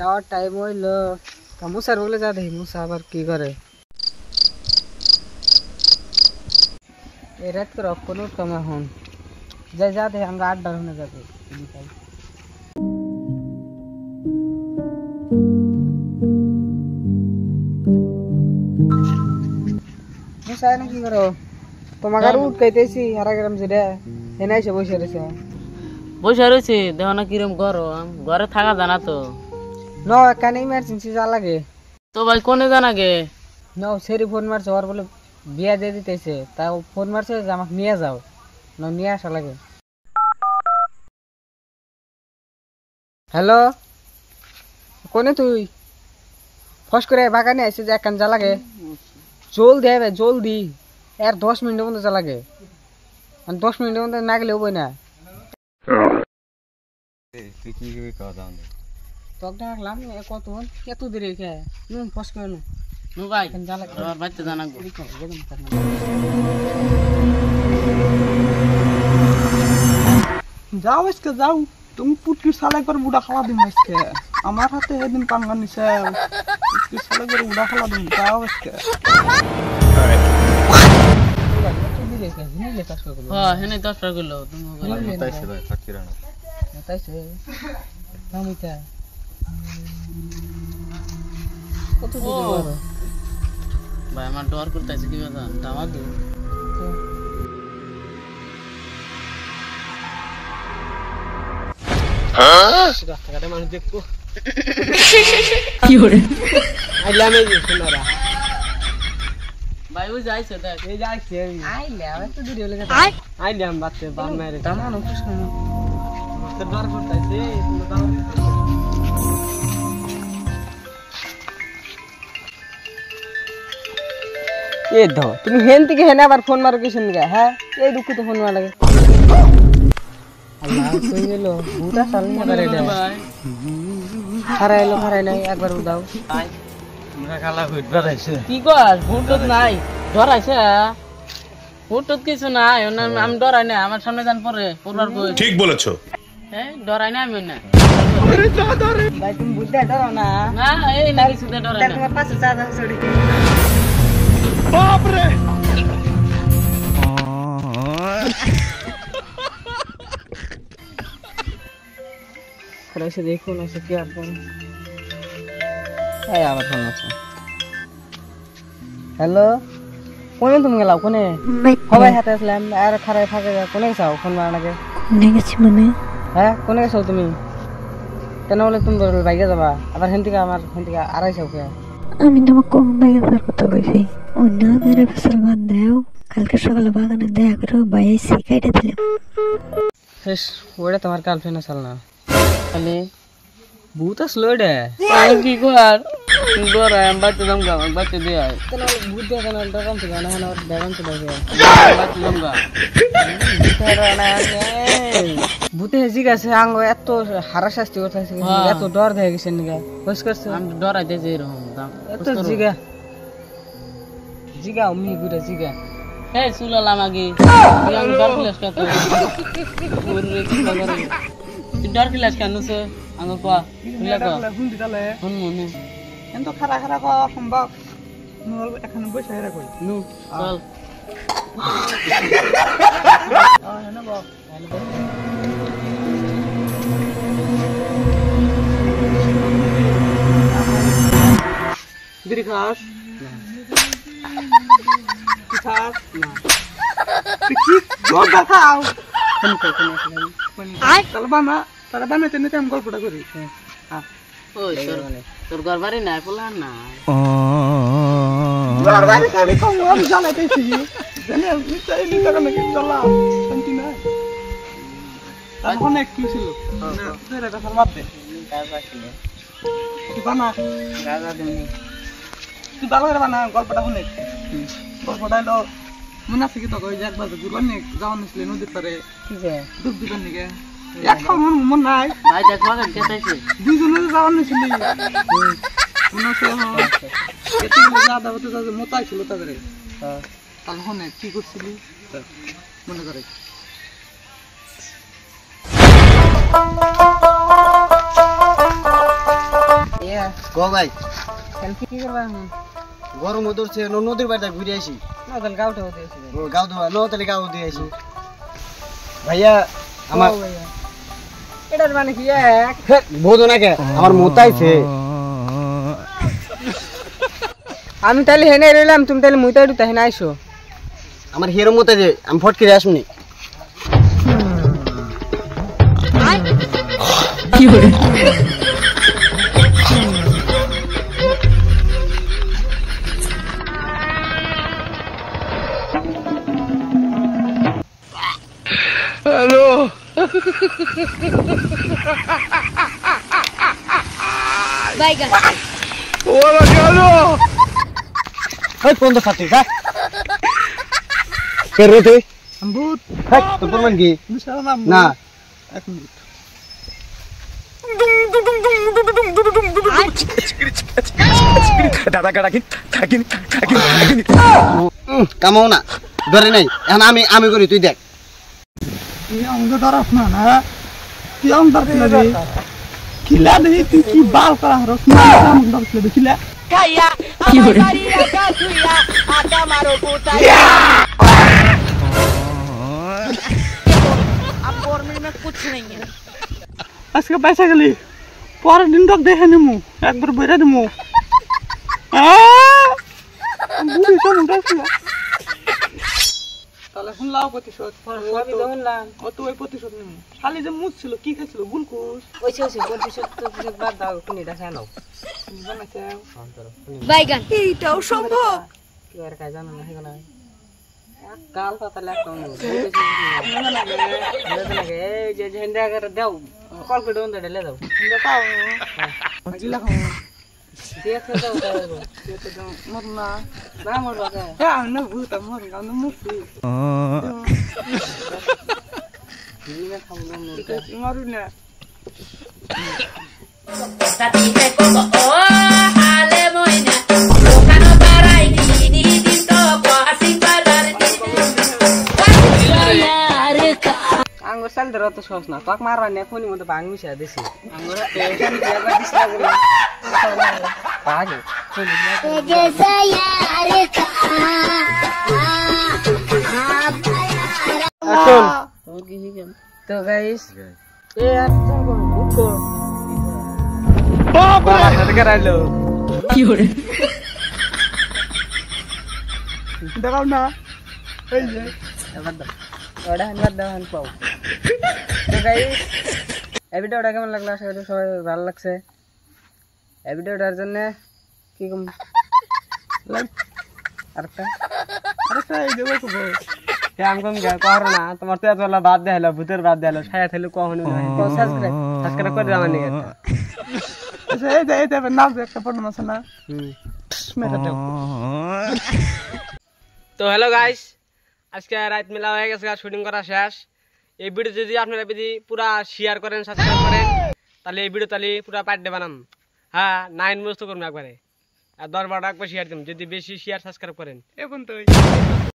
যাওয়ার টাইম হইলো মুসার বলে যা দেখি মুসা আবার কি করে এই রাত করে কোনো কাম এখন যাই যা দেখি আমরা আড্ডা শুনে যাবে মুসা কি করো তোমাকে আর উঠকাইতেছি হারা গেলাম যেটা এনে এসে বসে রয়েছে দেখো না কিরম গরম ঘরে থাকা জানা তো ন এখানে ইমার্জেন্সি যা লাগে তো ভাই কোনে জানা গে ন সেরি ফোন মারছে ওর বলে বিয়া দিয়ে দিতেছে তাও ফোন মারছে যে আমাকে নিয়ে যাও ন নিয়ে আসা লাগে হ্যালো কোনে তুই ফস করে বাগানে আসছে যে একখান যা লাগে জলদি হবে জলদি আর 10 মিনিটের মধ্যে যা লাগে 10 মিনিটের মধ্যে না গেলে হবই না তোকে ডাকলাম কতক্ষণ এত দেরি কে নুন ফস করে নু ভাই আমার বাচ্চা জানা গো যাও আজকে যাও তুমি পুটকির সালে করে বুড়া খাওয়া দিন আজকে আমার হাতে সেদিন পাঙ্গা নিছে পুটকির সালে করে বুড়া খাওয়া দিন যাও আজকে হ্যাঁ হেনে 10 টাকা কিলো তুমি মতাইছে ভাই ফাকিরানা মতাইছে নামিতা কত দিতে পারো ভাই আমার ডর করতেছে কি কথা দামা দু রাস্তাঘাটে মানুষ দেখবো কি করে আইলাম এই সোনারা ভাই ওই যাইছে দেখ এই যাইছে আইলাম এত দূরে হলে আইলাম বাচ্চা বাম মেরে দামানো কিছু না তো ডর করতেছে এ ধো তুমি হেন থেকে হেনে আবার ফোন মারো কিসের নিগা হ্যাঁ এই দুঃখ তো ফোন মারা লাগে আল্লাহ কই গেল বুটা চালনি করে দে ভাই হারাইলো একবার উদাও আমরা খালা হইবা রাইছে কি কর ভূত নাই ডরাইছে ভূত কিছু নাই আমি ডরাই না আমার সামনে যান পরে পড়বার কই ঠিক বলেছো হ্যাঁ ডরাই না আমি না ভাই তুমি বুঝতে ডরো না না এই না কিছু ডরাই না তোমার পাশে চাদা ছড়ি বাপ রে এসে দেখুন এসে কি আর এই আবার ফোন আছে হ্যালো কোনে তুমি গেলাও কোনে সবাই হাতে আসলাম আর খারাপ থাকে কোনে গেছাও ফোন মারা নাকি কোনে গেছি মানে হ্যাঁ কোনে গেছো তুমি কেন বলে তুমি বাইকে যাবা আবার হেন থেকে আড়াইশো কে আমি তোমাকে কম বাইকে যাওয়ার কথা কইছি অন্য ধরে ফসল বাদ দাও কালকে সকালে বাগানে দেখা করে বাইরে শিখাইতে দিলাম শেষ ওটা তোমার গার্লফ্রেন্ড আসল না খালি ভূত আসলো এটা আমি কি কর ডরাই আমি বাচ্চা দাম গা বাচ্চা দিয়ে আয় কেন ভূত দিয়ে কেন দোকান থেকে না হলে বেগান চলে যাবে বাচ্চা দাম গা ভূতে জিজ্ঞাসা আঙ্গ এত হারা শাস্তি করতেছে এত ডর দেখে গেছে নিগা বস করছে আমি ডরাইতেছি এরকম দাম এত জিগা অমনি ঘুরে জিগা এই সুলালাম আগে তুই আমি ডর ফিলাস কত ওরে কি খবর তুই ডর ফিলাস কেন সে আঙ্গ কয়া ফিলা কয়া ফোন দিতালে হুন মনে এত খারা খারা করা সম্ভব মোর এখানে বসে হেরা কই নু চল হেনা বাপ বিড়ি খাস কি খাস না কি জোর দেখাও তাহলে বানাইতে নিতে আমি গল্পটা করি ওই তোর গরবারি নাই পোলার না আমি জানাইতেছি অনেক কি ছিল তুই বানা তুই ভালো করে বানা গল্পটা শুনে গল্পটা এলো মনে আছে কি তোকে ওই যে একবার ঘুরবার নিয়ে যাওয়ার নিয়েছিলি নদীর পারে ডুব দিবার নিকে একটা মন নাই ভাই দেখ মাগা কেটাইছে দুইজনে যাওয়ার নিয়েছিলি মনে আছে দাদা হতে মোতাই ছিল তাদের তাহলে শুনে কি করছিলি মনে করে গো ভাই কাল কি করবা এখন গরম ধরছে নদীর বাড়িতে ঘুরে আসি না তাহলে গাউটা হতে এসে ও গাও দেওয়া নতালে গাও দিয়ে আসি ভাইয়া আমার এটার মানে কি এক বোঝো না কে আমার মোতাইছে আমি তাহলে হেনে রইলাম তুমি তাহলে মুইতা একটু তাই না আইসো আমার হিরো মোতাই যে আমি ফট করে আসুনি হাই কোন তো খাতি যা কে রে তুই ভূত হাই তোর প্রমাণ কি বিশাল না এক মিনিট কামাও না ধরে নাই এখন আমি করি তুই দেখ তুই আমাকে ধরাস না না তুই আমাকে ধরছিলি খিলা দেখি তুই কি বাল করা হরস না আমাকে ধরছিলি খিলা আজকে পয়সা গেলি পরের দিন তো দেখে নিমু একবার বইরা দিমু বুড়ি তো মুটাছিল তাহলে শুনলাম প্রতিশোধ সবই তো শুনলাম ও তো ওই প্রতিশোধ নিমু শালি যে মুখ ছিল কি খাইছিল গুলকুস ওই প্রতিশোধ বাদ দাও তুমি দেখা নাও বানাইছে বাইগান এইটাও সম্ভব কি আর কাজ জানো না হেগো না কাল পাতা লাগতো না লাগে এই যে ঝেন্ডা করে দাও কল করে দন্ডা ঢেলে দাও দেখাও জিলা খাও দিয়ে তো দাও মর না না মোর বাবা হ্যাঁ না ভূত মর না মুক্তি দিনে খাবো মোর মারু না আঙ্গুর চাল ধরো তো সহজ না তোক মারবা না কোনি মতো ভাঙ মিশা দিছি আঙ্গুর টেনশন কি একবার দিছ না বলে পাগে চল তো গাইস এ আর বুকো বাবা সাথে রাইলো দেখাও না এই যে এবার দাও ওটা হানবার দাও হান পাও তো গাইস এই ভিডিওটা কেমন লাগলো আশা করি সবাই ভালো লাগছে এই ভিডিওটার জন্য কি কম আরেকটা আরে এই দেবো তো আমি কম কর না তোমার তো এতলা বাদ দেখালো ভূতের বাদ দেখালো ছায়া থাকলে কখনো সাবস্ক্রাইব করে দাও আমার নিকে এই যে নাম একটা পড়ন আছে না মেরে দাও তো হ্যালো গাইস আজকে রাত মেলা হয়ে গেছে শুটিং করা শেষ এই ভিডিও যদি আপনারা যদি পুরা শেয়ার করেন সাবস্ক্রাইব করেন তাহলে এই ভিডিও তাহলে পুরা পার্ট ডে বানাম হ্যাঁ 9 মস্ত করুন একবারে আর 10-12 একবার শেয়ার দিন যদি বেশি শেয়ার সাবস্ক্রাইব করেন এখন তো